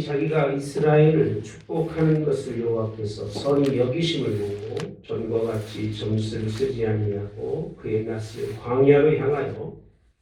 자기가 이스라엘을 축복하는 것을 여호와께서 선히 여기심을 보고 전과 같이 점수를 쓰지 아니하고 그의 낯을 광야로 향하여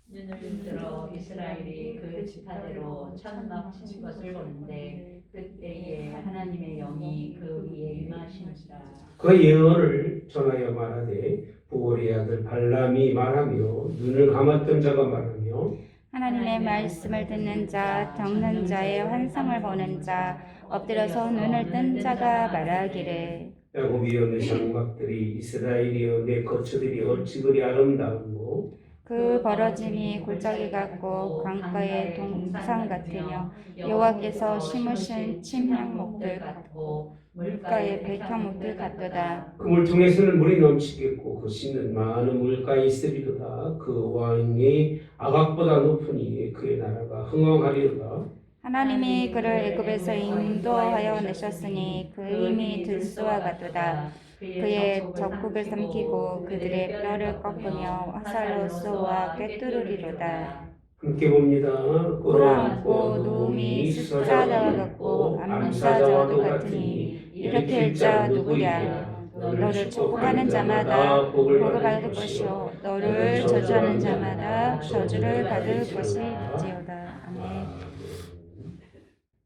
눈을 들어 이스라엘이 그 지파대로 천막친 것을 보는데 그때에 하나님의 영이 그 위에 임하시니라. 그 예언을 전하여 말하되 부올의 아들 발람이 말하며 눈을 감았던 자가 말하며 하나님의 말씀을 듣는 자, 적는 자의 환상을 보는 자, 엎드려서 눈을 뜬 자가 말하기를 야곱이여 내 장막들이 이스라엘이여 내 거처들이 어찌 그리 아름다운고 그 벌어짐이 골짜기 같고 강가의 동상 같으며 여호와께서 심으신 침향목들 같고 물가의 백향목들 같도다. 그 물통에서는 물이 넘치겠고 그 씨는 많은 물가에 있으리로다. 그 왕이 아각보다 높으니 그의 나라가 흥왕하리로다. 하나님이 그를 애굽에서 인도하여 내셨으니 그 힘이 들소와 같도다. 그의 적국을 삼키고 그들의 뼈를 꺾으며 화살로 쏘아 꿰뚫으리로다. 함께 봅니다. 꿇어앉고 누움이 숫자자와 같고 암사자와도 같으니 이렇게 일자 누구랴. 너를 축복하는 자마다 복을 받을 것이요 너를 저주하는 자마다 저주를 받을 것이지어다. 아멘.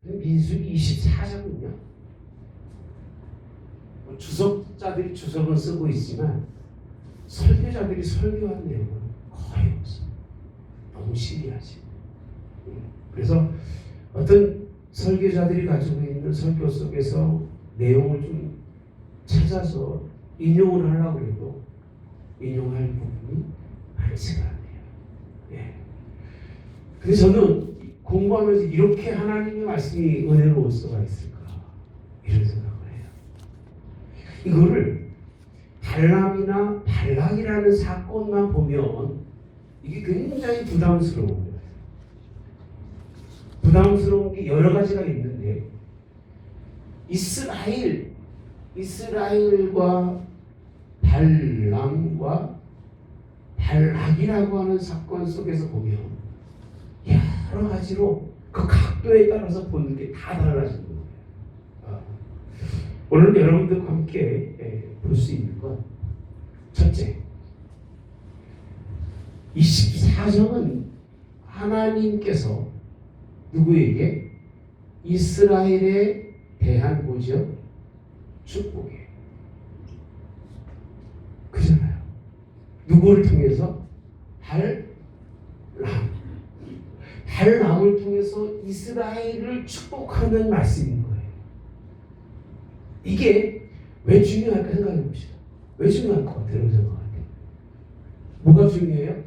민수기 24장은요. 주석자들이 주석은 쓰고 있지만 설교자들이 설교한 내용은 거의 없어요. 너무 시리하지. 그래서 어떤 설교자들이 가지고 있는 설교 속에서 내용을 좀 찾아서 인용을 하려고 해도 인용할 부분이 많지가 않아요. 예. 그래서 저는 공부하면서 이렇게 하나님의 말씀이 은혜로울 수가 있을까 이런 생각을 해요. 이거를 발람이나 발락이라는 사건만 보면 이게 굉장히 부담스러운 거예요. 부담스러운 게 여러 가지가 있는데 이스라엘과 발람과 발락이라고 하는 사건 속에서 보면 여러 가지로 그 각도에 따라서 보는 게 다 달라지는 거예요. 오늘 여러분들과 함께 볼 수 있는 건 첫째, 24장은 하나님께서 누구에게? 이스라엘에 대한 뭐죠? 축복이에요. 그잖아요. 누구를 통해서? 발람을 통해서 이스라엘을 축복하는 말씀인 거예요. 이게 왜 중요할까 생각해 봅시다. 왜 중요할 것 같아요? 여러분 생각하세요. 뭐가 중요해요?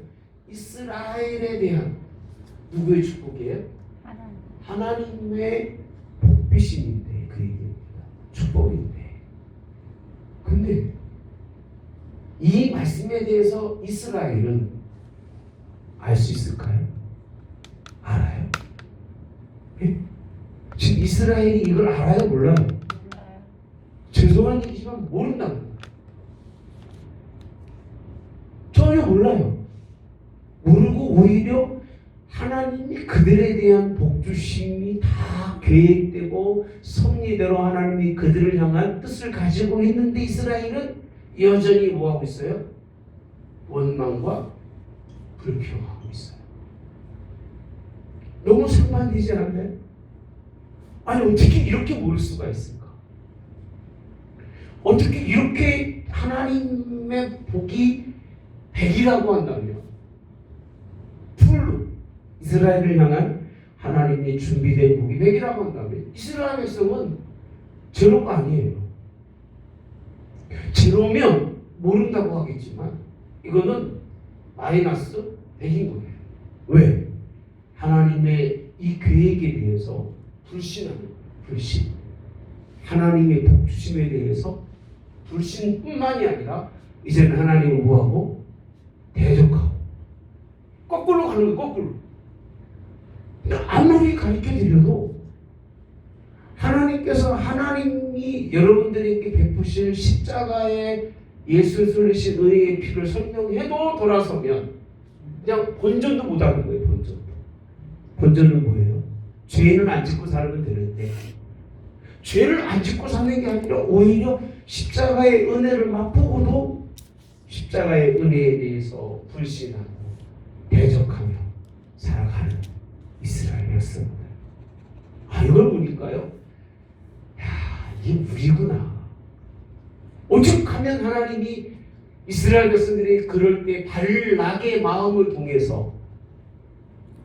이스라엘에 대한 누구의 축복이에요? 하나님의 복비심인데 그 얘기입니다. 축복인데. 근데 이 말씀에 대해서 이스라엘은 알 수 있을까요? 알아요? 예? 지금 이스라엘이 이걸 알아요? 몰라요? 죄송한 얘기지만 모른다는 거예요. 전혀 몰라요. 모르고 오히려 하나님이 그들에 대한 복주심이 다 계획되고 섭리대로 하나님이 그들을 향한 뜻을 가지고 있는데 이스라엘은 여전히 뭐하고 있어요? 원망과 불평하고 있어요. 너무 상반되지 않나요? 아니 어떻게 이렇게 모를 수가 있을까? 어떻게 이렇게 하나님의 복이 100이라고 한다면 풀로 이스라엘을 향한 하나님이 준비된 복이 100이라고 한다면 이스라엘 백성은 제로가 아니에요. 제로면 모른다고 하겠지만 이거는 마이너스 100인 거예요. 왜? 하나님의 이 계획에 대해서 불신하는 거예요. 불신. 하나님의 복주심에 대해서 불신뿐만이 아니라 이제는 하나님을 뭐하고? 대적하고 거꾸로 가는 거예요. 거꾸로. 그러니까 아무리 가르쳐드려도 하나님께서 하나님이 여러분들에게 베푸실 십자가의 예수 쏠리신 의의 피를 설명해도 돌아서면 그냥 본전도 못하는 거예요. 본전도. 본전은 뭐예요? 죄는 안 짓고 살면 되는데 죄를 안 짓고 사는 게 아니라 오히려 십자가의 은혜를 맛보고도 십자가의 은혜에 대해서 불신하고 대적하며 살아가는 이스라엘이었습니다. 이걸 보니까요, 이게 우리구나. 오죽하면 하나님이 이스라엘 백성들이 그럴 때 발락의 마음을 통해서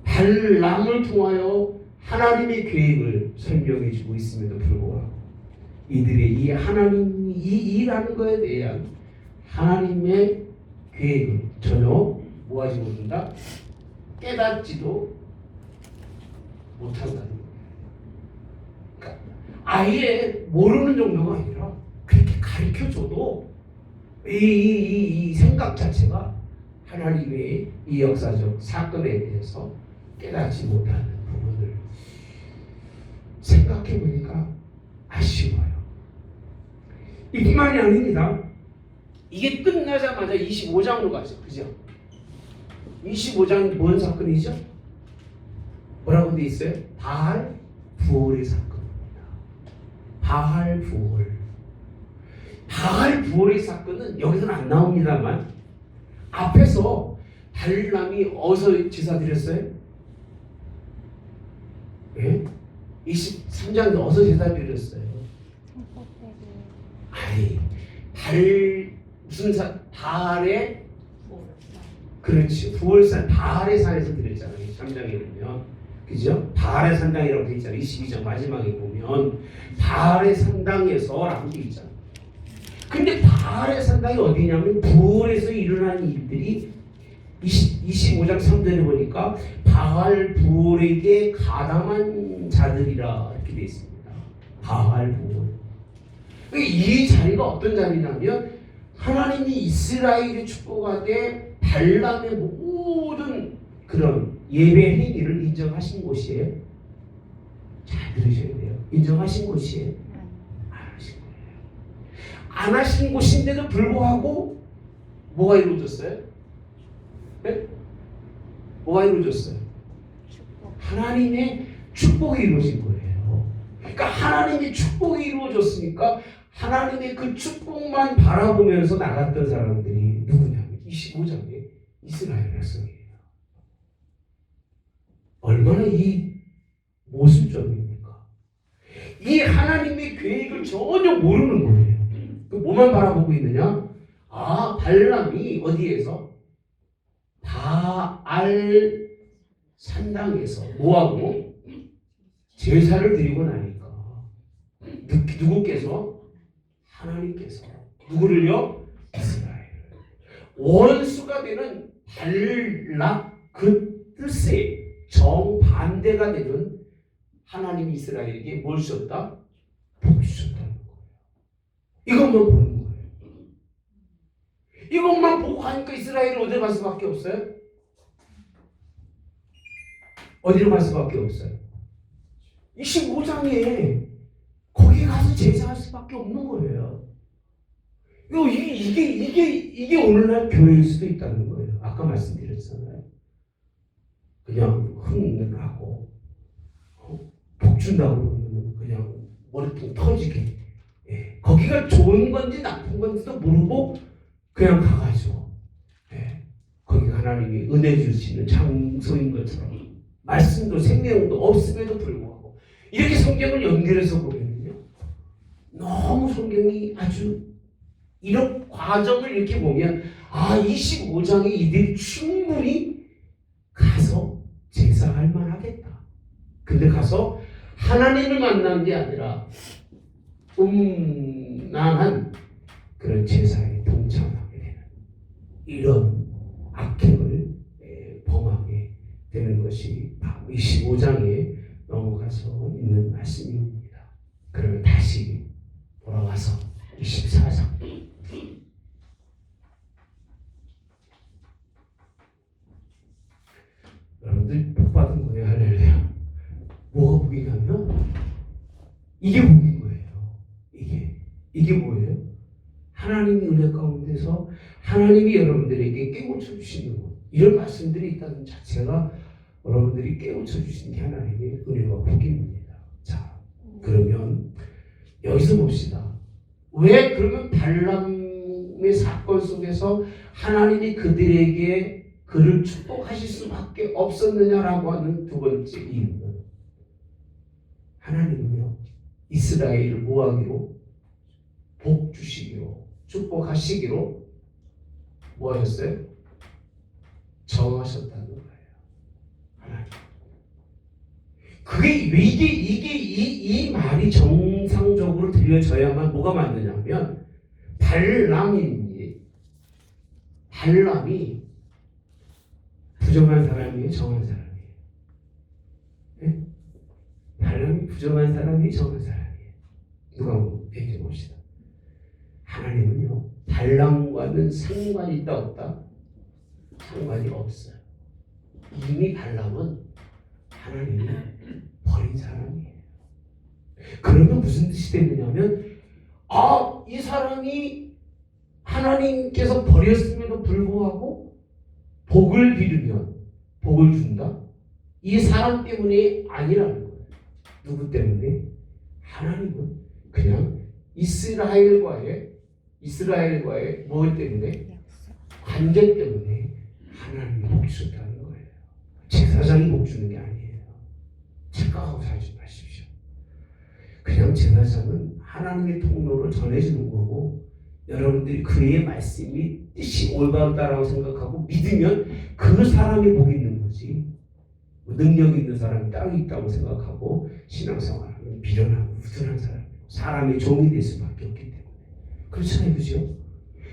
발람을 통하여 하나님의 계획을 설명해 주고 있음에도 불구하고 이들의 이 하나님이 이 일하는 것에 대한 하나님의 계획을 전혀 뭐하지 못한다? 깨닫지도 못한다는 거예요. 그러니까 아예 모르는 정도가 아니라 그렇게 가르쳐줘도 이 생각 자체가 하나님의 이 역사적 사건에 대해서 깨닫지 못하는 부분을 생각해 보니까 아쉬워요. 이뿐만이 아닙니다. 이게 끝나자마자 25장으로 가죠. 그죠? 25장이 뭔 사건이죠? 뭐라고 돼 있어요? 바알 부활의 사건입니다. 바알 부활. 바알 부활의 사건은 여기서는 안 나옵니다만 앞에서 발람이 어디서 제사 드렸어요? 예? 23장에서 어디서 제사 드렸어요? 바알의 그렇지 부월산 바알의 산에서 드렸잖아요. 3장에 보면 그죠? 바알의 산당이라고 되어 있잖아요. 22장 마지막에 보면 바알의 산당에서 라고 되어 있잖아요. 근데 바알의 산당이 어디냐면 부월에서 일어난 일들이 25장 3절에 보니까 바알 부월에게 가담한 자들이라 이렇게 되어 있습니다. 바알 부월. 이 자리가 어떤 자리냐면 하나님이 이스라엘의 축복하되 발람의 모든 그런 예배 행위를 인정하신 곳이에요. 잘 들으셔야 돼요. 인정하신 곳이에요. 안 하신 거예요. 안 하신 곳인데도 불구하고 뭐가 이루어졌어요? 네? 뭐가 이루어졌어요? 하나님의 축복이 이루어진 거예요. 그러니까 하나님의 축복이 이루어졌으니까 하나님의 그 축복만 바라보면서 나갔던 사람들이 누구냐면 25장에 이스라엘 백성이에요. 얼마나 이 모순적입니까? 이 하나님의 계획을 전혀 모르는 거예요. 그 뭐만 바라보고 있느냐? 발람이 어디에서? 바알 산당에서 뭐하고? 제사를 드리고 나니까 누구께서? 하나님께서 누구를요? 이스라엘 원수가 되는 발락 그 뜻에 정반대가 되는 하나님이 이스라엘에게 뭘 주셨다? 복 주셨다는 거예요. 이것만 보는 거예요. 이것만 보고 가니까 이스라엘은 어디 갈 수밖에 없어요? 어디로 갈 수밖에 없어요? 25장에 거기 가서 제사할 수밖에 없는 거예요. 이게 오늘날 교회일 수도 있다는 거예요. 아까 말씀드렸잖아요. 그냥 흥하고 복 준다고 그러면 그냥 머리통 터지게 거기가 좋은 건지 나쁜 건지도 모르고 그냥 가가지고 거기가 하나님이 은혜 주시는 장소인 것처럼 말씀도 생명도 없음에도 불구하고 이렇게 성경을 연결해서 보면요 너무 성경이 아주 이런 과정을 이렇게 보면 25장에 이들이 충분히 가서 제사할 만하겠다. 근데 가서 하나님을 만난 게 아니라 음란한 그런 제사에 동참하게 되는 이런 악행을 범하게 되는 것이 바로 25장에 넘어가서 있는 말씀입니다. 그러면 다시 돌아와서 24장 여러분들 복 받은 거예요. 할렐루야. 뭐가 복이냐면 이게 복인 거예요. 이게 뭐예요? 하나님이 은혜 가운데서 하나님이 여러분들에게 깨우쳐 주시는 것 이런 말씀들이 있다는 자체가 여러분들이 깨우쳐 주신 게 하나님의 은혜와 복입니다. 자, 그러면 여기서 봅시다. 왜 그러면 발람의 사건 속에서 하나님이 그들에게 그를 축복하실 수밖에 없었느냐라고 하는 두 번째 이유는, 하나님은요 이스라엘을 뭐하기로? 복 주시기로, 축복하시기로 뭐 하셨어요? 정하셨다는 거예요. 하나님. 그게 왜 이 말이 정상적으로 들려져야만 뭐가 맞느냐면, 발람이 부정한 사람이에요, 정한 사람이에요? 네? 발람이 부정한 사람이 정한 사람이에요. 누가 얘기해 봅시다. 하나님은요 발람과는 상관이 있다 없다? 상관이 없어요. 이미 발람은 하나님이 버린 사람이에요. 그러면 무슨 뜻이 되느냐면, 이 사람이 하나님께서 버렸음에도 불구하고 복을 빌으면 복을 준다? 이 사람 때문이 아니라는 거예요. 누구 때문에? 하나님은 그냥 이스라엘과의 뭐 때문에? 관계 때문에 하나님이 복 주셨다는 거예요. 제사장이 복 주는 게 아니에요. 착각하고 살지 마십시오. 그냥 제사장은 하나님의 통로를 전해주는 거고, 여러분들이 그의 말씀이 뜻이 올바르다라고 생각하고 믿으면 그 사람이 복 있는 거지, 능력 있는 사람이 따로 있다고 생각하고 신앙생활하면 미련하고 우둔한 사람이고 사람의 종이 될 수밖에 없기 때문에. 그렇잖아요, 그죠?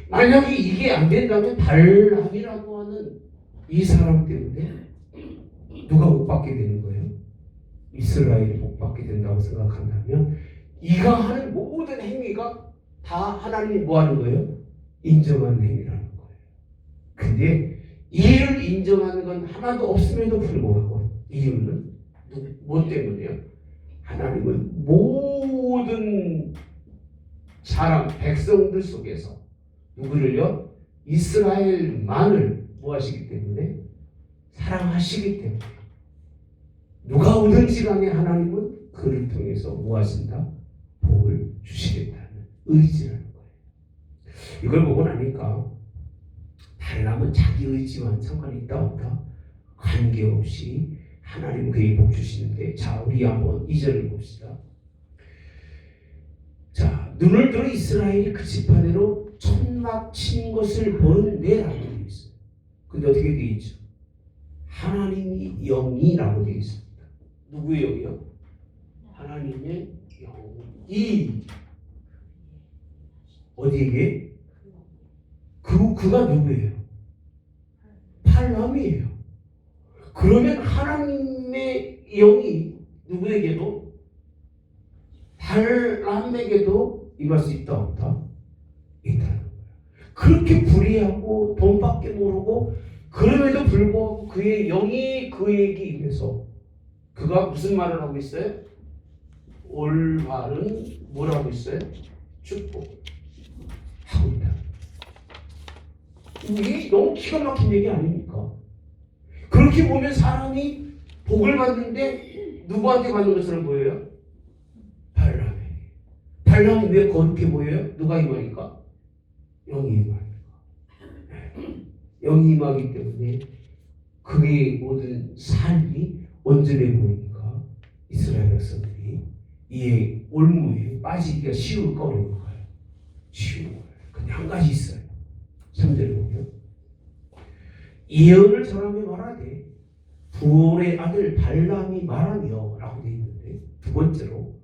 만약에 이게 안 된다면 발람이라고 하는 이 사람 때문에 누가 못 받게 되는 거예요? 이스라엘이 못 받게 된다고 생각한다면, 이가 하는 모든 행위가 다 하나님이 뭐 하는 거예요? 인정하는 행위라는 거예요. 근데 이를 인정하는 건 하나도 없음에도 불구하고, 이유는 뭐 때문이에요? 하나님은 모든 사람, 백성들 속에서 누구를요? 이스라엘만을 뭐 하시기 때문에? 사랑하시기 때문에. 누가 오든지 간에 하나님은 그를 통해서 뭐 하신다? 복을 주시겠다는 의지라는 거예요. 이걸 보고 나니까 발람은 자기 의지와는 상관이 있다 없다? 관계없이 하나님 그에게 복 주시는데, 자, 우리 한번 2절을 봅시다. 자, 눈을 들어 이스라엘이 그 지파대로 천막 친 것을 보는데 라고 되어 있어요. 근데 어떻게 되어 있죠? 하나님이 영이라고 되어 있습니다. 누구의 영이요? 하나님의 영이 어디에? 그가 누구예요? 발람이에요. 그러면 하나님의 영이 누구에게도? 발람에게도 임할 수 있다 없다? 있다는 거예요. 그렇게 불의하고 돈밖에 모르고, 그럼에도 불구하고 그의 영이 그에게 임해서 그가 무슨 말을 하고 있어요? 올바른 뭐라고 있어요? 축복 하고 있다. 이게 너무 기가 막힌 얘기 아닙니까? 그렇게 보면 사람이 복을 받는데 누구한테 받는 것처럼 보여요? 발람에게. 발람이 왜 거룩해 보여요? 누가 임하니까? 영이 임하니까. 영이 임하기 때문에 그의 모든 삶이 온전해 보이니까 이스라엘 백성들이 이에 올무에 빠지기가 쉬울까 어려울까요? 쉬워요. 근데 한 가지 있어요. 3절에 보면 예언을 전하며 말하되 부올의 아들 발람이 말하며 라고 되어 있는데, 두 번째로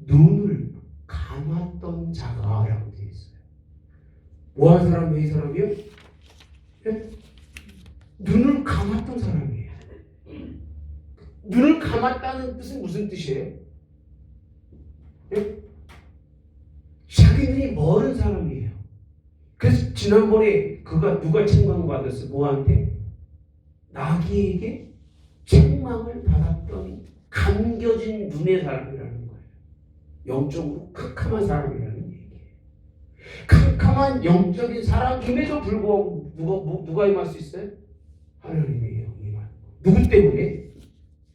눈을 감았던 자가 라고 되어 있어요. 뭐한 사람이요? 이 사람이요? 네? 눈을 감았던 사람이에요. 눈을 감았다는 뜻은 무슨 뜻이에요? 네? 자기 눈이 멀은 사람이에요. 그래서 지난번에 그가 누가 책망받았어요? 뭐한테? 나귀에게 책망을 받았던 감겨진 눈의 사람이라는 거예요. 영적으로 캄캄한 사람이라는 얘기예요. 캄캄한 영적인 사람임에도 불구하고 누가 임할 수 있어요? 하나님의 영이 임하는 거예요. 누구 때문에?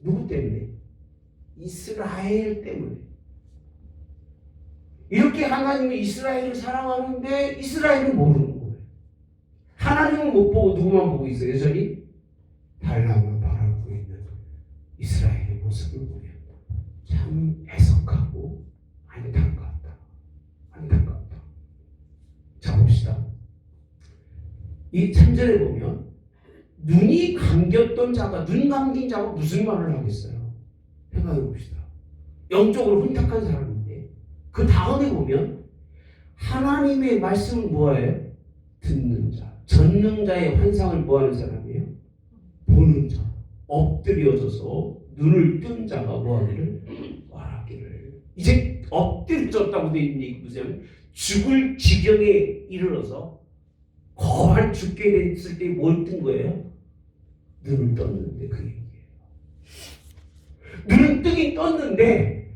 누구 때문에? 이스라엘 때문에. 이렇게 하나님이 이스라엘을 사랑하는데 이스라엘은 모르는 거예요. 하나님은 못 보고 누구만 보고 있어요? 여전히 발람만 바라보고 있는 이스라엘의 모습을 보면 참 애석하고 안타깝다. 안타깝다. 자, 봅시다. 이 3절에 보면 눈이 감겼던 자가, 눈 감긴 자가 무슨 말을 하겠어요? 생각해 봅시다. 영적으로 혼탁한 사람인데 그 다음에 보면 하나님의 말씀을 뭐예요? 듣는 자, 전능자의 환상을 뭐하는 사람이에요? 보는 자, 엎드려져서 눈을 뜬 자가 뭐하기를? 말하기를. 이제 엎드려졌다고 되어 있는 얘기 보세요. 죽을 지경에 이르러서 거한 죽게 됐을 때 뭘 뜬 거예요? 눈을 떴는데 그 얘기예요. 눈은 뜨긴 떴는데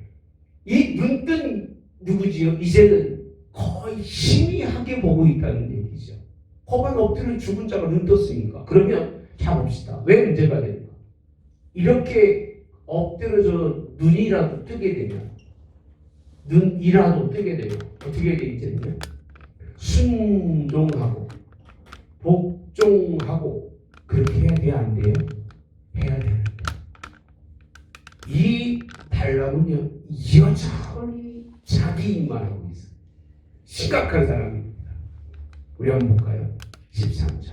이 눈 뜬 누구지요? 이제는 거의 희미하게 보고 있다는 얘기죠. 거반 엎드려 죽은 자가 눈 떴으니까. 그러면 자 봅시다. 왜 문제가 됩니까? 이렇게 엎드려져 눈이라도 뜨게 되면, 눈이라도 뜨게 되면 어떻게 돼 있잖아요? 순종하고 복종하고 그렇게 해야 돼요? 안 돼요? 해야 됩니다. 이 발람은요 여전히 자기 입만 하고 있어요. 심각한 사람입니다. 우리 한번 볼까요? 13절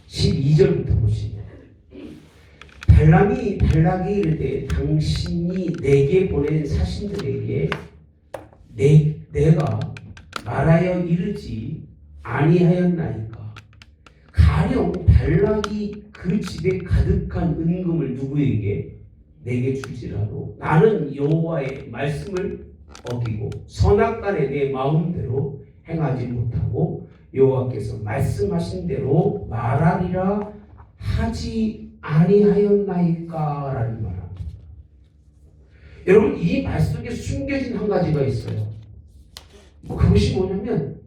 12절부터 보시면 발람이 발락이 이르되 당신이 내게 보낸 사신들에게 내가 말하여 이르지 아니하였나이까. 가령 발락이 그 집에 가득한 은금을 누구에게? 내게 줄지라도 나는 여호와의 말씀을 어기고 선악간에 내 마음대로 행하지 못하고 여호와께서 말씀하신 대로 말하리라 하지 아니하였나이까? 라는 말입니다. 여러분, 이 말 속에 숨겨진 한 가지가 있어요. 그것이 뭐냐면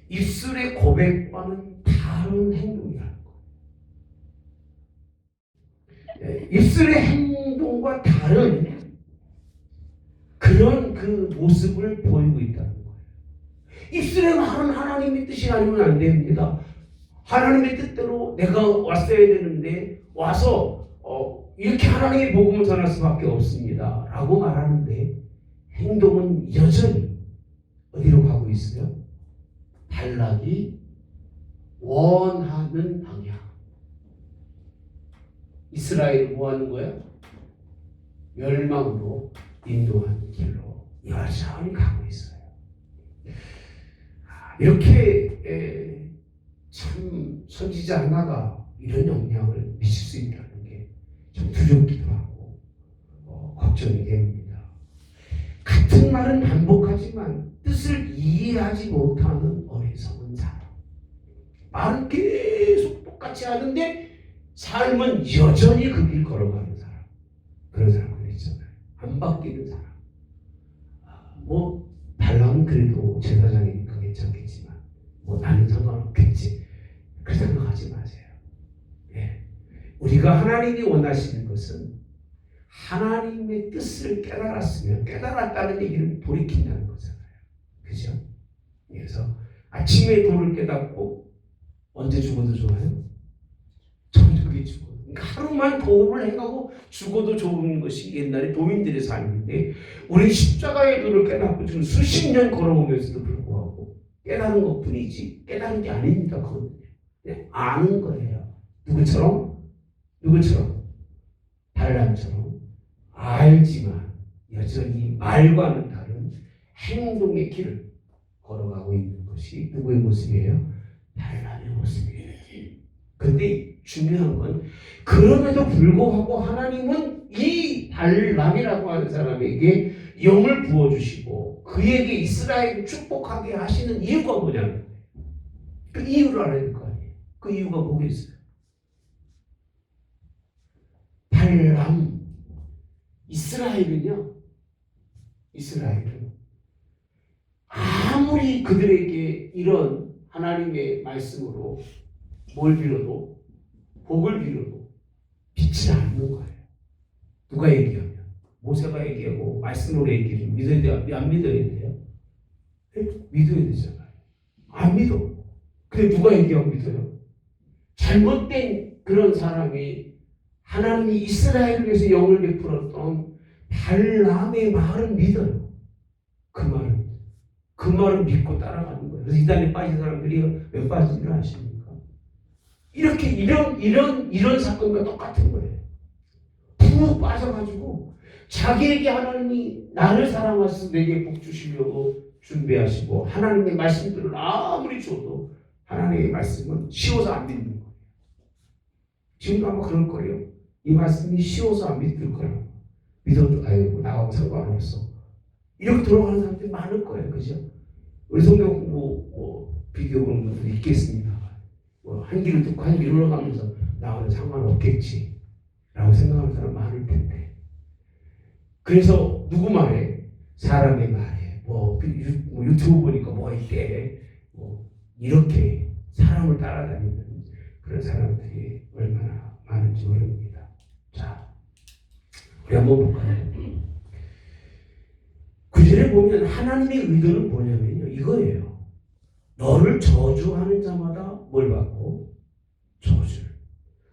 입술의 고백과는 다른 행동이라는 거예요. 입술의 행동과 다른 그런 그 모습을 보이고 있다는 거예요. 입술의 말은 하나님의 뜻이 아니면 안 됩니다. 하나님의 뜻대로 내가 왔어야 되는데 와서 이렇게 하나님의 복음을 전할 수밖에 없습니다 라고 말하는데 행동은 여전히 어디로 가고 있어요? 발락이 원하는 방향. 이스라엘 뭐 하는 거예요? 멸망으로 인도하는 길로 여전히 가고 있어요. 이렇게 참 선지자 하나가 이런 영향을 미칠 수 있다는 게 좀 두렵기도 하고 걱정이 됩니다. 같은 말은 반복하지만 뜻을 이해하지 못하는 어리석은 사람. 말은 계속 똑같이 하는데 삶은 여전히 그 길 걸어가는 사람. 그런 사람들 있잖아요. 안 바뀌는 사람. 발람은 그래도 제사장이니까 괜찮겠지만 나는 상관없겠지. 그 생각하지 마세요. 예. 우리가 하나님이 원하시는 것은 하나님의 뜻을 깨달았으면 깨달았다는 얘기를 돌이킨다는 거잖아요. 그죠? 그래서 아침에 도를 깨닫고 언제 죽어도 좋아요? 저는 그게 죽어요. 그러니까 하루만 도를 행하고 죽어도 좋은 것이 옛날에 도민들의 삶인데 우리 십자가의 도를 깨닫고 지금 수십 년 걸어오면서도 불구하고 깨달은 것뿐이지 깨달은 게 아닙니다. 그건 그냥 아는 거예요. 누구처럼? 발람처럼 알지만 여전히 말과는 다른 행동의 길을 걸어가고 있는 것이 누구의 모습이에요? 발람의 모습이에요. 그런데 중요한 건 그럼에도 불구하고 하나님은 이 발람이라고 하는 사람에게 영을 부어주시고 그에게 이스라엘을 축복하게 하시는 이유가 뭐냐는 거예요. 그 이유를 알아야 될 거 아니에요. 그 이유가 뭐겠어요? 발람, 이스라엘은 아무리 그들에게 이런 하나님의 말씀으로 뭘 빌어도 복을 빌어도 믿지 않는 거예요. 누가 얘기하면 모세가 얘기하고 말씀으로 얘기하면 믿어야 돼요? 안 믿어야 돼요? 네? 믿어야 되잖아요. 안 믿어. 근데 누가 얘기하고 믿어요? 잘못된 그런 사람이 하나님이 이스라엘을 위해서 영을 베풀었던 발람의 말은 믿어요. 그 말은 믿고 따라가는 거예요. 그래서 이단에 빠진 사람들이 왜 빠진지를 아십니까? 이렇게 이런 사건과 똑같은 거예요. 푹 빠져가지고 자기에게 하나님이 나를 사랑하셔서 내게 복 주시려고 준비하시고 하나님의 말씀들을 아무리 줘도 하나님의 말씀은 쉬워서 안 믿는 거예요. 지금도 아마 그럴 거예요. 이 말씀이 쉬워서 안 믿을 거라고. 믿어도 아이고 나하고 상관없어. 이렇게 돌아가는 사람들이 많을 거예요. 그죠? 우리 성경 공부 비디오 보는 분들이 있겠습니다. 한 귀를 듣고 한 귀를 흘러가면서 나하고는 상관없겠지 라고 생각하는 사람 많을 텐데, 그래서 누구 말에? 사람의 말에 유튜브 보니까 뭐가 있대 이렇게 사람을 따라다니는 그런 사람들이 얼마나 많은지 모릅니다. 자, 우리 한번 볼까요? 9절에 보면 하나님의 의도는 뭐냐면요, 이거예요. 너를 저주하는 자마다 뭘 받고? 저주를.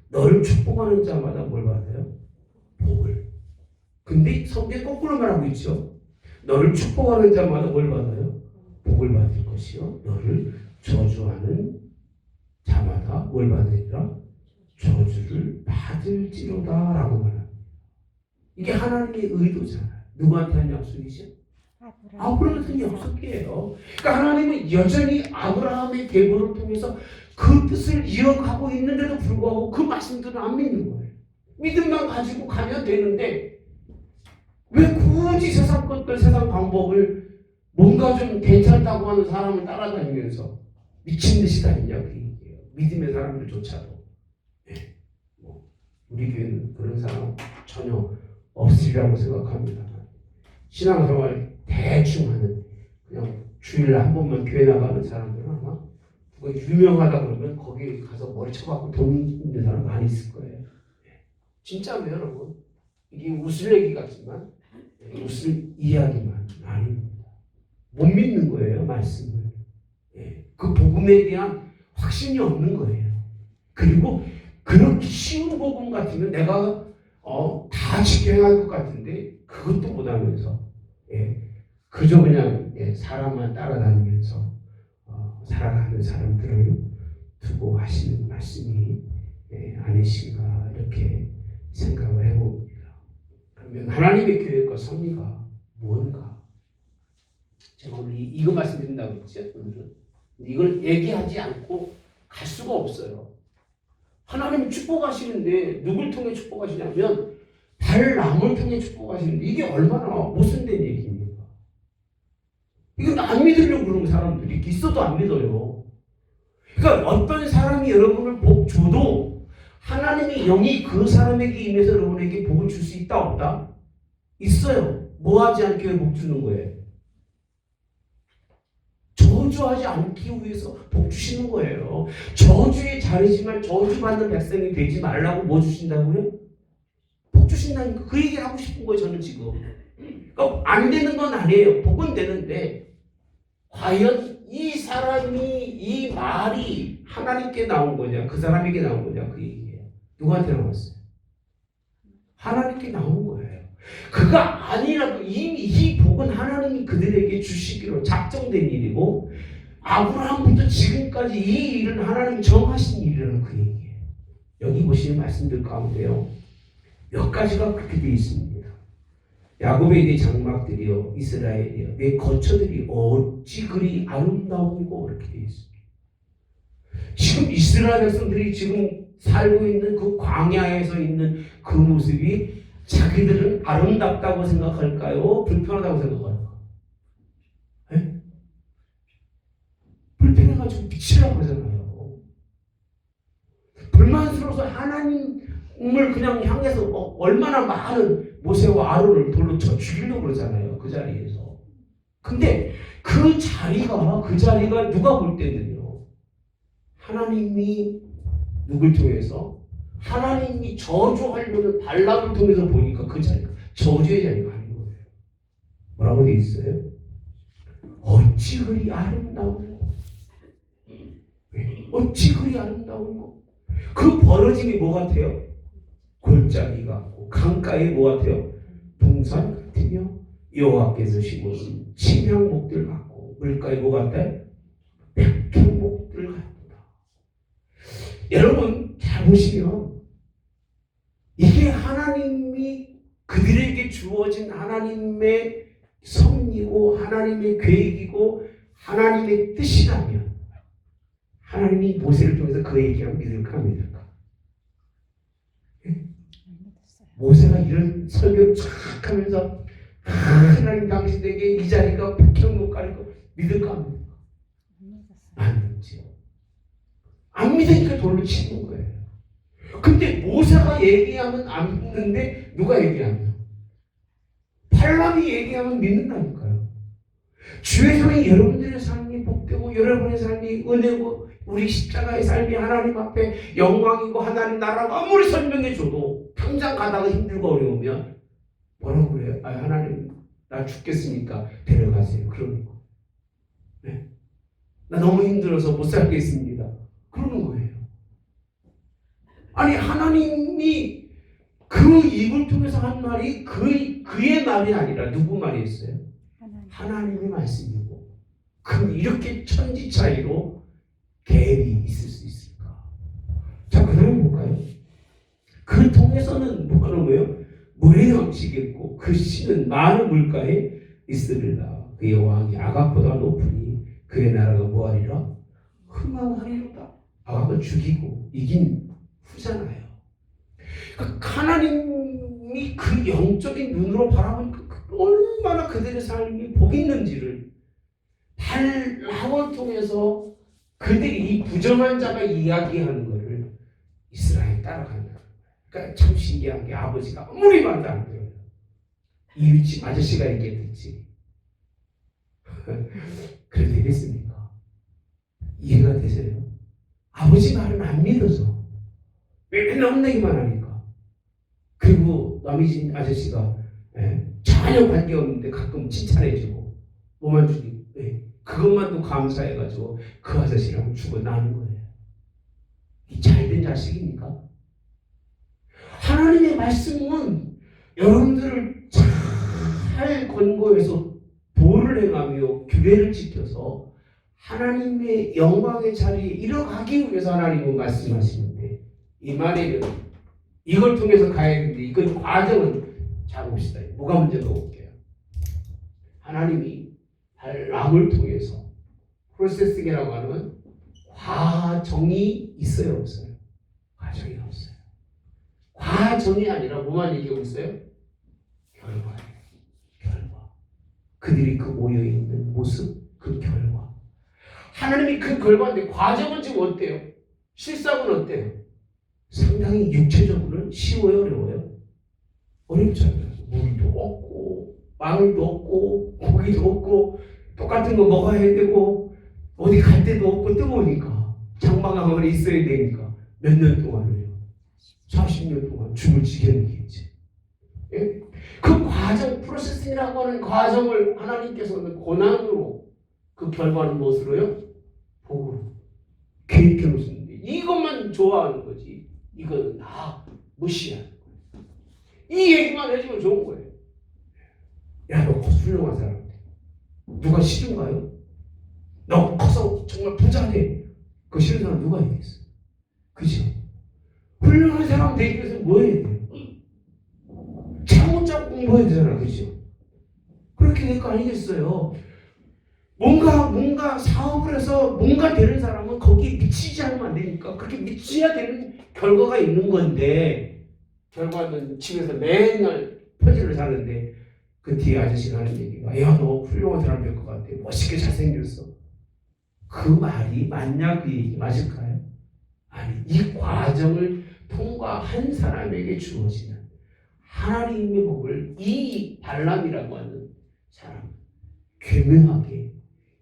너를 축복하는 자마다 뭘 받아요? 복을. 근데 성경에 거꾸로 말하고 있죠. 너를 축복하는 자마다 뭘 받아요? 복을 받을 것이요. 너를 저주하는 자마다 뭘 받으리라? 저주를 받을지로다 라고 말합니다. 이게 하나님의 의도잖아요. 누구한테 한 약속이죠? 아브라함한테 약속이에요. 그러니까 하나님은 여전히 아브라함의 계보를 통해서 그 뜻을 이어가고 있는데도 불구하고 그 말씀들은 안 믿는 거예요. 믿음만 가지고 가면 되는데 왜 굳이 세상 것들, 세상 방법을 뭔가 좀 괜찮다고 하는 사람을 따라다니면서 미친 듯이 다니냐 그 얘기예요. 믿음의 사람들조차도. 네. 우리 교회는 그런 사람 전혀 없으리라고 생각합니다. 신앙생활 대충 하는, 그냥 주일에 한 번만 교회 나가는 사람들은 아마 누가 유명하다 그러면 거기 가서 머리 쳐박고 돈 있는 사람 많이 있을 거예요. 진짜로 여러분, 이게 웃을 얘기 같지만 웃을 이야기만 아닙니다. 못 믿는 거예요, 말씀을. 그 복음에 대한 확신이 없는 거예요. 그리고 그렇게 쉬운 복음 같으면 내가 다 지켜야 것 같은데 그것도 못하면서 그저 그냥 사람만 따라다니면서 살아가는 사람들을 두고 하시는 말씀이 아니신가 이렇게 생각을 해봅니다. 그러면 하나님의 계획과 섭리가 무언가? 제가 오늘 이거 말씀드린다고 했죠. 오늘은 이걸 얘기하지 않고 갈 수가 없어요. 하나님이 축복하시는데 누굴 통해 축복하시냐면 발람을 통해 축복하시는데 이게 얼마나 모순된 얘기입니까? 이건 안 믿으려고 그러는 사람들이 있어도 안 믿어요. 그러니까 어떤 사람이 여러분을 복 줘도 하나님의 영이 그 사람에게 임해서 여러분에게 복을 줄 수 있다 없다? 있어요. 뭐 하지 않게 왜 복 주는 거예요? 저주하지 않기 위해서 복 주시는 거예요. 저주의 자리지만 저주받는 백성이 되지 말라고 뭐 주신다고요? 복 주신다니까. 그 얘기를 하고 싶은 거예요, 저는 지금. 그러니까 안 되는 건 아니에요. 복은 되는데 과연 이 사람이, 이 말이 하나님께 나온 거냐, 그 사람에게 나온 거냐, 그 얘기예요. 누구한테 나왔어요? 하나님께 나온 거예요. 그가 아니라도 이미 이 복은 하나님이 그들에게 주시기로 작정된 일이고 아브라함부터 지금까지 이 일은 하나님이 정하신 일이라는 그 얘기예요. 여기 보시는 말씀들 가운데요, 몇 가지가 그렇게 되어 있습니다. 야곱의 네 장막들이여, 이스라엘이여, 내 거처들이 어찌 그리 아름다우고, 이렇게 되어 있습니다. 지금 이스라엘 백성들이 지금 살고 있는 그 광야에서 있는 그 모습이 자기들은 아름답다고 생각할까요? 불편하다고 생각할까요? 네? 불편해가지고 미치려고 하잖아요. 불만스러워서 하나님을 그냥 향해서 얼마나 많은 모세와 아론을 돌로 쳐 죽이려고 그러잖아요. 그 자리에서. 근데 그 자리가 누가 볼 때는요, 하나님이 누굴 통해서 하나님이 저주하려는 발람을 통해서 보니까 그 자리가 저주의 자리가 아닌 거예요. 뭐라고 돼 있어요? 어찌 그리 아름다운고. 어찌 그리 아름다운고. 그 벌어짐이 뭐 같아요? 골짜기 같고 강가에 뭐 같아요? 동산 같으며 여호와께서 심으신 침향목들 같고 물가에 뭐 같아요? 백향목들 같다. 여러분 잘 보시면 이게 하나님이 그들에게 주어진 하나님의 섭리고 하나님의 계획이고 하나님의 뜻이라면 하나님이 모세를 통해서 그 얘기하면 믿을까 안 믿을까? 모세가 이런 설교를 쫙 하면서 하나님 당신에게 이 자리가 백향목 가리고 믿을까 안 믿을까? 안 믿죠. 안 믿으니까 돌로 치는 거예요. 근데 모세가 얘기하면 안 믿는데 누가 얘기하면? 발람이 얘기하면 믿는다니까요. 주의 성이 여러분들의 삶이 복되고 여러분의 삶이 은혜고 우리 십자가의 삶이 하나님 앞에 영광이고 하나님 나라고 아무리 설명해줘도 당장 가다가 힘들고 어려우면 뭐라고 그래요? 아, 하나님 나 죽겠으니까 데려가세요. 그러는 거. 네? 나 너무 힘들어서 못 살겠습니다. 그러는 거예요. 아니 하나님이 그 입을 통해서 한 말이 그의 말이 아니라 누구 말이었어요? 하나님의 말씀이고 그럼 이렇게 천지 차이로 갭이 있을 수 있을까? 자, 그 다음에 볼까요? 그 통해서는 뭐가 나오고요? 물이 넘치겠고 그 씨는 많은 물가에 있으리라. 그의 왕이 아각보다 높으니 그의 나라가 뭐하리라? 흥망하리로다. 아각을 죽이고 이긴 후잖아요. 그러니까 하나님이 그 영적인 눈으로 바라보니까 얼마나 그들의 삶이 복 있는지를 발람을 통해서 그들이 이 부정한 자가 이야기하는 것을 이스라엘이 따라간다. 그러니까 참 신기한 게 아버지가 아무리 말도 안 들어요. 이웃집 아저씨가 얘기했지. 그래도 되겠습니까? 이해가 되세요? 아버지 말은 안 믿어서 왜 맨날 혼내기만 하니까. 그리고 남이진 아저씨가 전혀 관계없는데 가끔 칭찬해주고 뭐만 주니 그것만도 감사해가지고 그 아저씨랑 죽어나는 거예요. 이 잘된 자식입니까? 하나님의 말씀은 여러분들을 잘 권고해서 도를 행하며 규례를 지켜서 하나님의 영광의 자리에 이뤄가기 위해서 하나님은 말씀하시는데 이 말에는 이걸 통해서 가야 되는데 이건 과정은 자 봅시다. 뭐가 문제 넣어볼게요. 하나님이 발람을 통해서 프로세싱이라고 하는 과정이 있어요 없어요? 과정이 없어요. 과정이 아니라 뭐만 얘기하고 있어요? 결과예요. 결과. 그들이 그 모여있는 모습, 그 결과. 하나님이 그 결과인데 과정은 지금 어때요? 실상은 어때요? 상당히 육체적으로는 쉬워요 어려워요? 어렵잖아요. 물도 없고 마늘도 없고 고기도 없고 똑같은 거 먹어야 되고 어디 갈 데도 없고 뜨거우니까 장막아만 있어야 되니까 몇 년 동안을요? 40년 동안 죽을 지경이겠지. 예? 그 과정, 프로세싱이라고 하는 과정을 하나님께서는 고난으로 그 결과는 무엇으로요? 복으로 계획해 놓으시는데 이것만 좋아하는 거지 이건 다 무시하는 거예요. 이 얘기만 해주면 좋은 거예요. 야, 너 훌륭한 사람 돼. 누가 싫은가요? 너 커서 정말 부자 돼. 그 싫은 사람 누가 있겠어? 그죠? 훌륭한 사람 되기 위해서 뭐 해야 돼요? 차고차고 공부해야 되잖아. 그죠? 그렇게 될 거 아니겠어요? 뭔가 사업을 해서 뭔가 되는 사람은 거기에 미치지 않으면 안 되니까 그렇게 미쳐야 되는 결과가 있는 건데 결과는 집에서 맨날 퍼즐을 사는데 그 뒤에 아저씨가 하는 얘기가 야, 너 훌륭한 사람 될 것 같아. 멋있게 잘생겼어. 그 말이 맞냐? 그 얘기 맞을까요? 아니, 이 과정을 통과한 사람에게 주어지는 하나님의 복을 이 발람이라고 하는 사람 교묘하게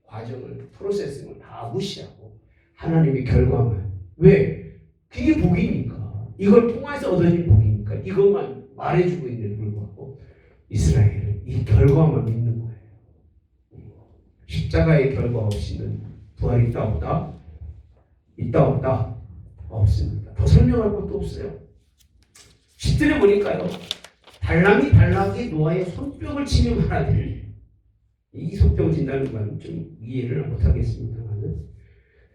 과정을 프로세싱을 다 무시하고 하나님의 결과만 왜? 그게 복이니까 이걸 통해서 얻어진 복이니까 이것만 말해주고 있는데 불구하고 이스라엘은 이 결과만 믿는 거예요. 십자가의 결과 없이는 부활이 있다 없다? 있다 없다? 없습니다. 더 설명할 것도 없어요. 10절에 보니까요. 발람이 발락의 노아의 손뼉을 치며 말하되, 이 손뼉을 친다는 건 좀 이해를 못하겠습니다만,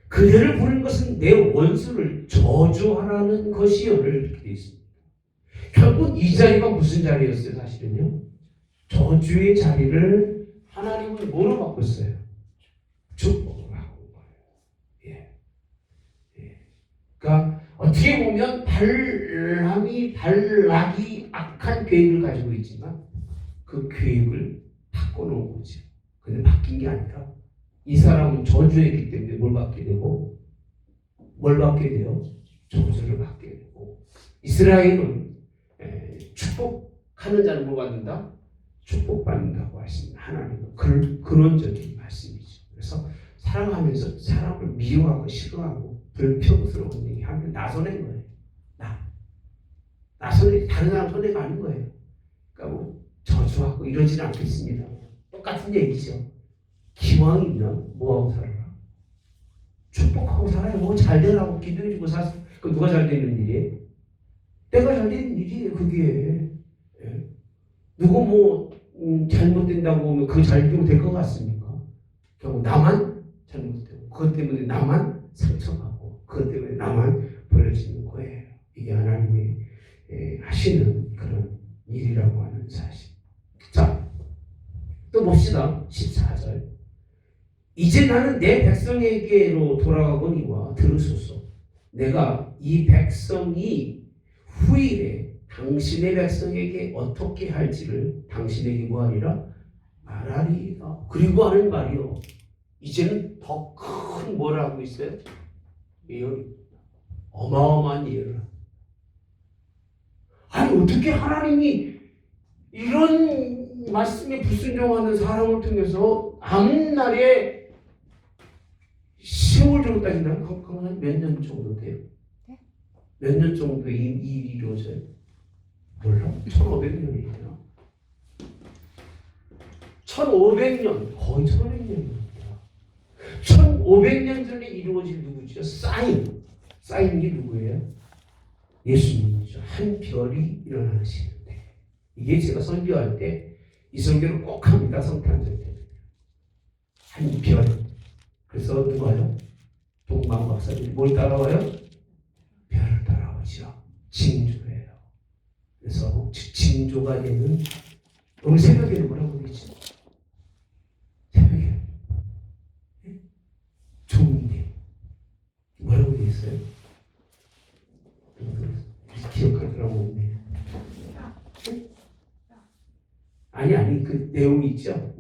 그대를 부른 것은 내 원수를 저주하라는 것이요를 이렇게 되어 있습니다. 결국 이 자리가 무슨 자리였어요? 사실은요. 저주의 자리를 하나님은 뭐로 바꿨어요? 축복으로 바꾼 거예요. 그러니까 어떻게 보면 발락이 악한 계획을 가지고 있지만 그 계획을 바꿔놓은 거죠. 근데 바뀐 게 아니라 이 사람은 저주했기 때문에 뭘 받게 되고, 뭘 받게 돼요? 저주를 받게 되고, 이스라엘은 축복하는 자는 뭘 받는다? 축복받는다고 하십니다. 하나님은 근원적인 말씀이죠. 그래서 살아가면서 사람을 미워하고 싫어하고 불평스러운 얘기하면 나 손해인 거예요. 나 손해, 다른 사람 손해가 아닌 거예요. 그러니까 뭐 저주하고 이러지는 않겠습니다. 똑같은 얘기죠. 기왕이면 뭐하고 살아라? 축복하고 살아요. 뭐 잘 되라고 기도해주고 사서 그 누가 잘 되는 일이에요? 내가 잘 되는 일이에요. 그게 누구 뭐 잘못된다고 하면 그 잘되고 될 것 같습니까? 결국 나만 잘못되고 그것 때문에 나만 상처받고 그것 때문에 나만 벌어지는 거예요. 이게 하나님이 하시는 그런 일이라고 하는 사실. 자, 또 봅시다. 14절. 이제 나는 내 백성에게로 돌아가거니와 들으소서. 내가 이 백성이 후일에 당신의 백성에게 어떻게 할지를 당신에게 뭐하리라? 말하리라. 그리고 하는 말이요. 이제는 더 큰 뭘 하고 있어요? 예언. 어마어마한 예언을. 아니 어떻게 하나님이 이런 말씀에 불순종하는 사람을 통해서 아무 날에 세월 정도 따진다면 한 몇 년 정도 돼요? 몇 년 정도 이 일이 이루어져요? 몰라? 1500년이에요. 1500년, 거의 1500년입니다. 1500년 전에 이루어진 누구죠? 사인이 누구예요? 예수님이죠. 한 별이 일어나시는데, 이게 제가 설교할 때 이 설교를 꼭 합니다. 성탄절 때. 한 별. 그래서 누가요? 동방 박사들이 뭘 따라와요? 별을 따라오죠. 징조예요. 그래서 징조가 되는, 오늘 새벽에는 뭐라고 그러지? 새벽에 종인데 뭐라고 되어 있어요? 기억하더라고 없네. 아니 그 내용이 있죠.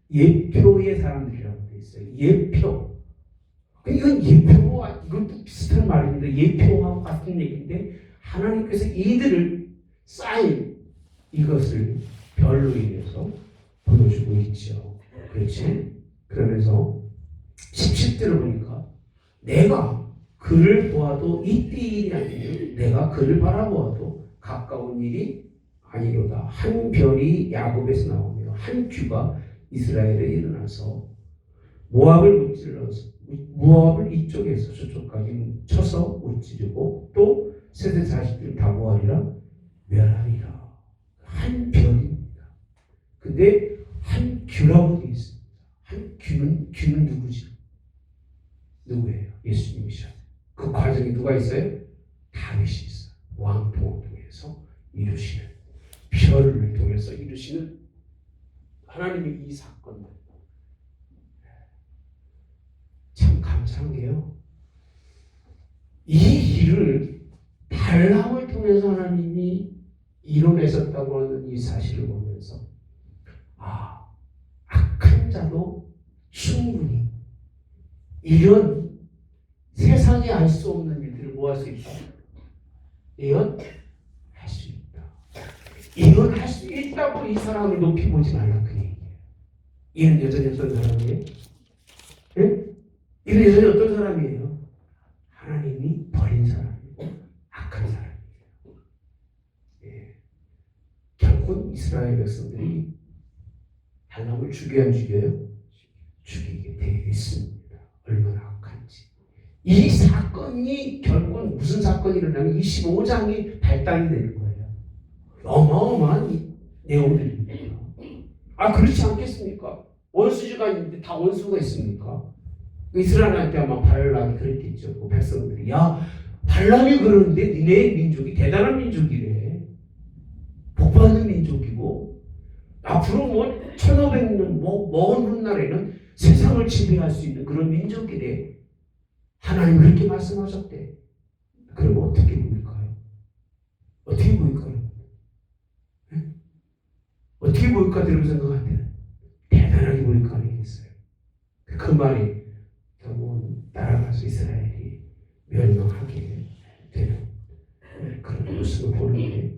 예표의 사람들이라고 되어 있어요. 예표. 이건 예표와 이것도 비슷한 말입니다. 예표하고 같은 얘기인데 하나님께서 이들을 사인 이것을 별로 인해서 보여주고 있죠. 그렇지? 그러면서 17절을 보니까 내가 그를 보아도 이때 일이 아니면 내가 그를 바라보아도 가까운 일이 아니로다. 한 별이 야곱에서 나오며 한 규가 이스라엘에 일어나서 모압을 이쪽에서 저쪽까지 쳐서 무찌르고 또 세대 자식들 다 뭐하리라? 멸하리라. 한 별입니다. 근데 한 규라고 되어 있습니다. 한 규는 누구죠? 누구예요? 예수님이죠. 그 과정에 누가 있어요? 다윗이 있어요. 왕통을 통해서 이루시는, 별을 통해서 이루시는 하나님의 이 사건들. 참 감사한 게요. 이 일을 발람을 통해서 하나님이 이뤄내셨다고 하는 이 사실을 보면서 악한 자도 충분히 이런 세상에 알 수 없는 일들을 뭐 할 수 있다? 예언할 수 있다. 예언할 수 있다고 이 사람을 높이 보지 말라 그 얘기예요. 이는 여전히 어떤 사람이에요? 네? 이는 여전히 어떤 사람이에요? 백성들이 발람을 죽여야 안 죽여요? 죽이게 되어 있습니다. 얼마나 악한지. 이 사건이 결국은 무슨 사건이 일어나면 25장이 발단이 되는 거예요. 어마어마한 내용들입니다. 그렇지 않겠습니까? 원수지가 있는데 다 원수가 있습니까? 이스라엘한테 아마 발람이 그랬겠죠. 그 백성들이 야 발람이 그러는데 니네 민족이 대단한 민족이래. 복받는 민족이고 앞으로 1500년 먼 훗날에는 세상을 지배할 수 있는 그런 민족이래. 하나님 그렇게 말씀하셨대. 그럼 어떻게 보일까요? 어떻게 보일까요? 네? 어떻게 보일까 여러분 생각하면 대단하게 보일 거 아니겠어요? 그 말이 결국은 따라가서 이스라엘이 멸망하게 되는 그런 모습을 보는데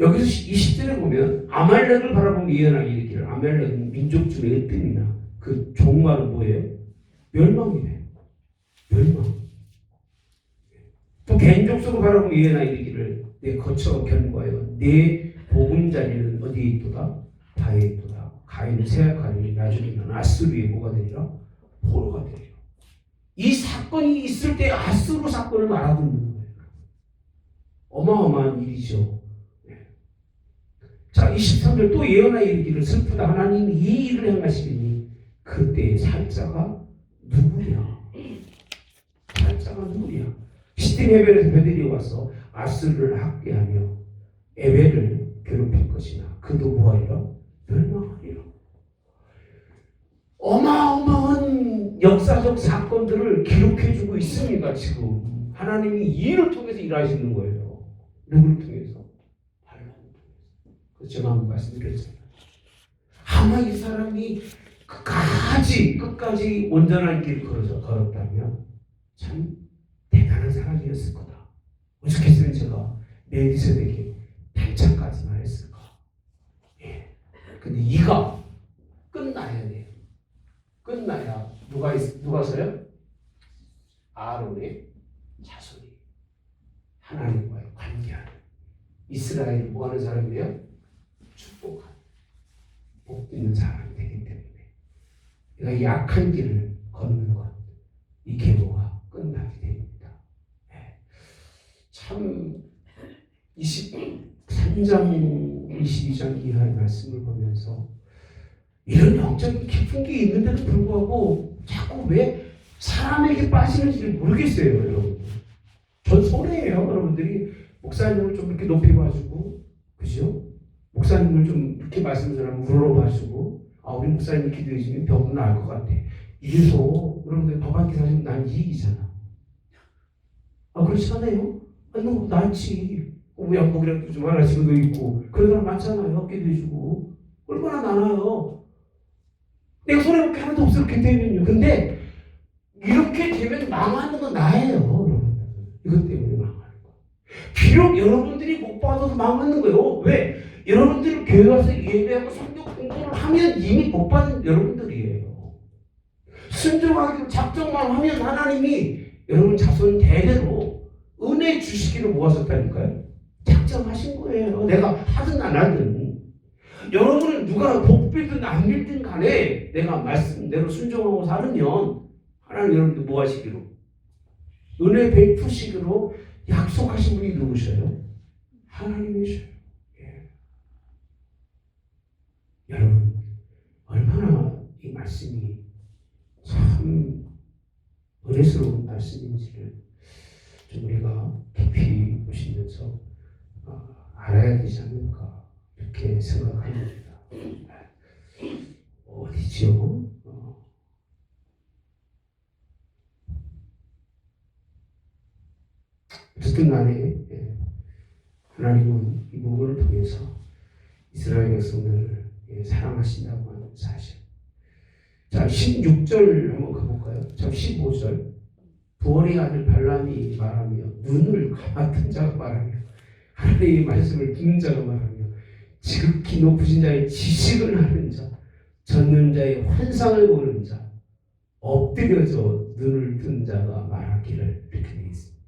여기서 20절에 보면 아말렉을 바라보며 예언하게 이르기를 아말렉은 민족 중에 으뜸이나 그 종말은 뭐예요? 멸망이에요. 멸망. 또 개인족속을 바라보며 예언하게 이르기를 내 거처 견고하여 내 보금자리는 어디에 있도다? 바에 있도다. 가인은 세약하니 나중에는 아수르의 뭐가 되리라? 포로가 되리라. 이 사건이 있을 때 아수르 사건을 알아듣는 거예요. 어마어마한 일이죠. 자, 23절 또 예언하여 이르기를 슬프다. 하나님이 이 일을 행하시리니 그때의 살자가 누구냐? 살자가 누구냐? 시딤 에벨에서 베들이 와서 아수르를 학대하며 에벨을 괴롭힐 것이나 그도 뭐하리라? 멸망하리라. 어마어마한 역사적 사건들을 기록해주고 있습니다. 지금 하나님이 이 일을 통해서 일하시는 거예요. 누구를 통해서? 제가 한번 말씀드렸잖아요. 아마 이 사람이 끝까지 온전한 길을 걸었다면 참 대단한 사람이었을 거다. 어떻게 했으면 제가 멜기세덱에게 단창까지만 했을까. 예. 근데 이가 끝나야 돼요. 끝나야 누가서요? 아론의 자손이 하나님과의 관계하는 이스라엘을 뭐하는 사람이에요? 축복하는 복 있는 사람이 되기 때문에 내가 약한 길을 걷는 것, 이 계보가 끝나게 됩니다. 네. 참 23장, 22장 이하의 말씀을 보면서 이런 영적인 깊은 게 있는데도 불구하고 자꾸 왜 사람에게 빠지는지 모르겠어요, 여러분. 전 손해예요, 여러분들이 목사님을 좀 이렇게 높이 봐주고, 그죠? 목사님을 좀 이렇게 말씀 전하면 물어봐주고, 우리 목사님이 기도해 주면 병은 나을 것 같아. 이래서 여러분들 법 한 개 사시면 난 이익이잖아. 그렇지 않아요? 너무 낫지. 양복이라도 좀 하나씩은 더 있고 그런 사람 많잖아요. 기도해 주고 얼마나 나나요? 내가 손해볼 게 하나도 없어 이렇게 되면요. 근데 이렇게 되면 망하는 건 나예요. 여러분. 이것 때문에 망하는 거. 비록 여러분들이 못 받아도 망하는 거예요. 왜? 여러분들이 교회 와서 예배하고 성경 공부를 하면 이미 못 받은 여러분들이에요. 순종하기로 작정만 하면 하나님이 여러분 자손 대대로 은혜 주시기를 모았었다니까요. 작정하신 거예요. 내가 하든 안 하든. 여러분은 누가 복 빌든 안 빌든 간에 내가 말씀대로 순종하고 살으면 하나님 여러분들 뭐 하시기로? 은혜 베푸시기로 약속하신 분이 누구셔요? 하나님이셔요. 여러분 얼마나 이 말씀이 참 은혜스러운 말씀인지를 좀 우리가 깊이 보시면서 알아야 되지 않을까 이렇게 생각합니다. 어디지요? 어쨌든 간에 하나님은 이 부분을 통해서 이스라엘 백성들을 사랑하신다고 하는 사실. 자, 16절 한번 가볼까요? 자, 15절. 부올의 아들 발람이 말하며 눈을 감았던 자가 말하며 하나님의 말씀을 듣는 자가 말하며 지극히 높으신 자의 지식을 하는 자, 젖는 자의 환상을 보는 자, 엎드려져 눈을 뜬 자가 말하기를 이렇게 되어 있습니다.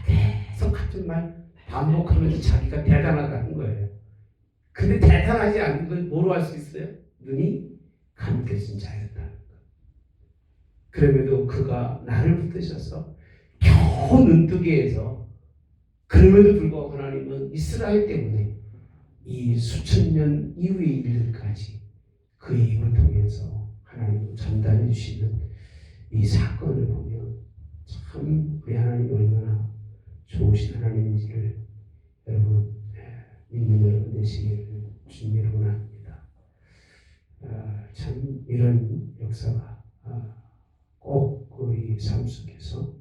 계속 같은 말 반복하면서 자기가 대단하다는 거예요. 근데 대단하지 않은 건 뭐로 할 수 있어요? 눈이 감겨진 자였다는 거. 그럼에도 그가 나를 붙드셔서 겨우 눈뜨게 해서, 그럼에도 불구하고 하나님은 이스라엘 때문에 이 수천 년 이후의 일들까지 그의 입을 통해서 하나님은 전달해 주시는 이 사건을 보면 참 우리 하나님이 얼마나 좋으신 하나님인지를 여러분 믿는 여러분 되시기를 주님으로 원합니다. 참 이런 역사가 꼭 우리 삶 속에서